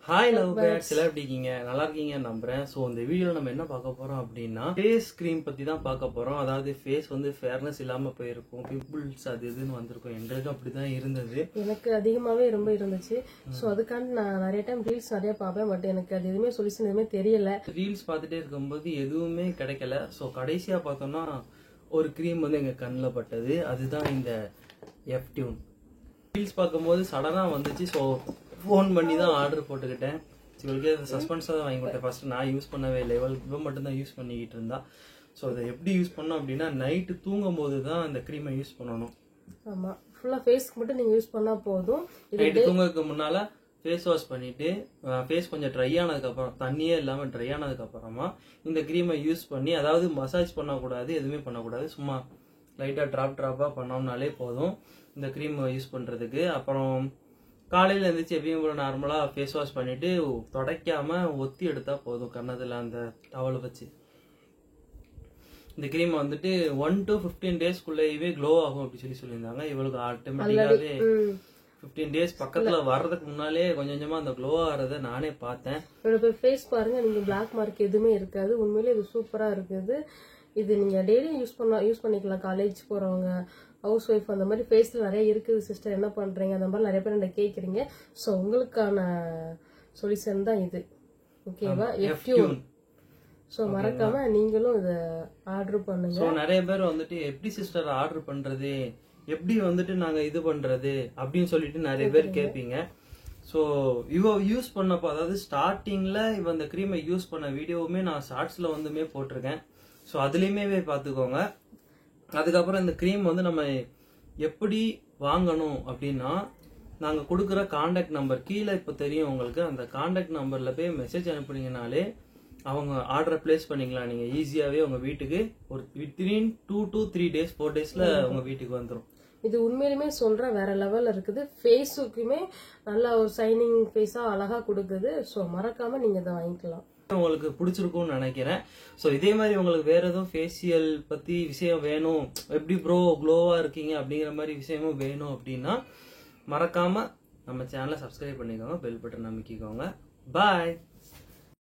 Hi love birds, எல்லாரும் எப்படி இருக்கீங்க? நல்லா இருக்கீங்கன்னு நம்புறேன். சோ இந்த வீடியோல நம்ம என்ன பார்க்க போறோம் அப்படின்னா ஃபேஸ் கிரீம் பத்தி தான் பார்க்க போறோம். அதாவது ஃபேஸ் வந்து ஃபேர்னஸ் இல்லாம போயிருக்கும், பிம்பிள்ஸ் அது இதுன்னு வந்திருக்கும். எங்களுக்கு அப்படிதான் இருந்தது. எனக்கு அதிகமாவே ரொம்ப இருந்துச்சு. சோ அதுக்காண்டி நான் நிறைய டைம் ரீல்ஸ் நிறைய பார்ப்பேன். பட் எனக்கு அது எதுவுமே சொல்யூஷன் எதுவுமே தெரியல. ரீல்ஸ் பார்த்துட்டே இருக்கும்போது எதுவுமே கிடைக்கல. சோ கடைசியா பார்த்தோம்னா ஒரு கிரீம் வந்து எங்க கண்ணில் பட்டது. அதுதான் இந்த எஃப்டியூன். ரீல்ஸ் பார்க்கும்போது சடனா வந்துச்சு. ஸோ ஃபோன் பண்ணி தான் ஆர்டர் போட்டுக்கிட்டேன். இவளுக்கு சஸ்பென்ஸாக தான் வாங்கி கொடுத்தேன். ஃபர்ஸ்ட் நான் யூஸ் பண்ணவே இல்லை, இவ மட்டும் தான் யூஸ் பண்ணிக்கிட்டு இருந்தா. ஸோ அதை எப்படி யூஸ் பண்ணோம் அப்படின்னா நைட்டு தூங்கும் போது தான் இந்த க்ரீமை யூஸ் பண்ணணும். ஆமா, ஃபுல்லா ஃபேஸ்க்கு மட்டும் நீங்க யூஸ் பண்ணா போதும். நைட்டு தூங்குறதுக்கு முன்னால ஃபேஸ் வாஷ் பண்ணிட்டு ஃபேஸ் கொஞ்சம் ட்ரை ஆனதுக்கு அப்புறம், தண்ணியே இல்லாம ட்ரை ஆனதுக்கு அப்புறமா இந்த க்ரீமை யூஸ் பண்ணி, அதாவது மசாஜ் பண்ணக்கூடாது, எதுவுமே பண்ணக்கூடாது, சும்மா லைட்டா டிராப்பா பண்ணோம்னாலே போதும் இந்த க்ரீம் யூஸ் பண்றதுக்கு. அப்புறம் காலையில எழுந்திரிச்சு எப்பயும் போல நார்மலா ஃபேஸ் வாஷ் பண்ணிட்டு துடைக்காம ஒத்தி எடுத்தா போதும் கண்ணத்துல அந்த டவலை வச்சு. இந்த கிரீம் வந்துட்டு 1 to 15 டேஸ்க்குள்ளேயே க்ளோ ஆகும் அப்படி சொல்லியிருந்தாங்க. இவளுக்கு ஆட்டோமேட்டிக்காவே 15 டேஸ் பக்கத்துல வர்றதுக்கு முன்னாலே கொஞ்சம் கொஞ்சமா அந்த க்ளோ ஆகிறத நானே பார்த்தேன். என்னோட ஃபேஸ் பாருங்க, நீங்க பிளாக் மார்க் எதுவுமே இருக்காது. உண்மையிலே இது சூப்பரா இருக்குது. இது நீங்க டெய்லி யூஸ் பண்ணிக்கலாம். காலேஜ் போறவங்க, ஹவுஸ் ஒய்ஃப், அந்த மாதிரி ஃபேஸ்ல நிறைய இருக்குது சிஸ்டர், என்ன பண்றீங்க, அந்த மாதிரி நிறைய பேர் என்ன கேக்குறீங்க. சோ உங்களுக்கான சொல்யூஷன் தான் இது. ஓகேவா? எஃப்டியூன். சோ மறக்காம நீங்களும் இத ஆர்டர் பண்ணுங்க. சோ நிறைய பேர் வந்துட்டு எப்படி சிஸ்டர் ஆர்டர் பண்றது, எப்படி வந்துட்டு நாங்க இது பண்றது அப்படின்னு சொல்லிட்டு நிறைய பேர் கேட்பீங்க. ஸோ இவ யூஸ் பண்ணப்போ, அதாவது ஸ்டார்டிங்ல இவ இந்த க்ரீமை யூஸ் பண்ண வீடியோவுமே நான் ஷார்ட்ஸ்ல வந்துமே போட்டிருக்கேன். ஸோ அதுலயுமே பார்த்துக்கோங்க. அதுக்கப்புறம் இந்த க்ரீம் வந்து நம்ம எப்படி வாங்கணும் அப்படின்னா, நாங்கள் கொடுக்குற கான்டாக்ட் நம்பர் கீழே இப்போ தெரியும் உங்களுக்கு. அந்த கான்டாக்ட் நம்பரில் போய் மெசேஜ் அனுப்புனீங்கனாலே அவங்க ஆர்டரை பிளேஸ் பண்ணிக்கலாம். நீங்கள் ஈஸியாகவே உங்கள் வீட்டுக்கு ஒரு வித்தின் 2 to 3 days 4 daysல உங்கள் வீட்டுக்கு வந்துடும். இது உண்மையிலுமே சொல்ற வேற லெவல்ல இருக்குது. ஃபேஸுக்குமே நல்ல ஒரு சைனிங் ஃபேஸா அழகா கொடுக்குது. ஸோ மறக்காம நீங்க இதை வாங்கிக்கலாம். உங்களுக்கு பிடிச்சிருக்கும்னு நினைக்கிறேன். ஸோ இதே மாதிரி உங்களுக்கு வேற எதுவும் ஃபேஷியல் பத்தி விஷயம் வேணும், எப்படி ப்ரோ க்ளோவா இருக்கீங்க அப்படிங்கிற மாதிரி விஷயமும் வேணும் அப்படின்னா மறக்காம நம்ம சேனலை சப்ஸ்கிரைப் பண்ணிக்கோங்க, பெல் பட்டன் அமைக்கிக்கோங்க. பாய்.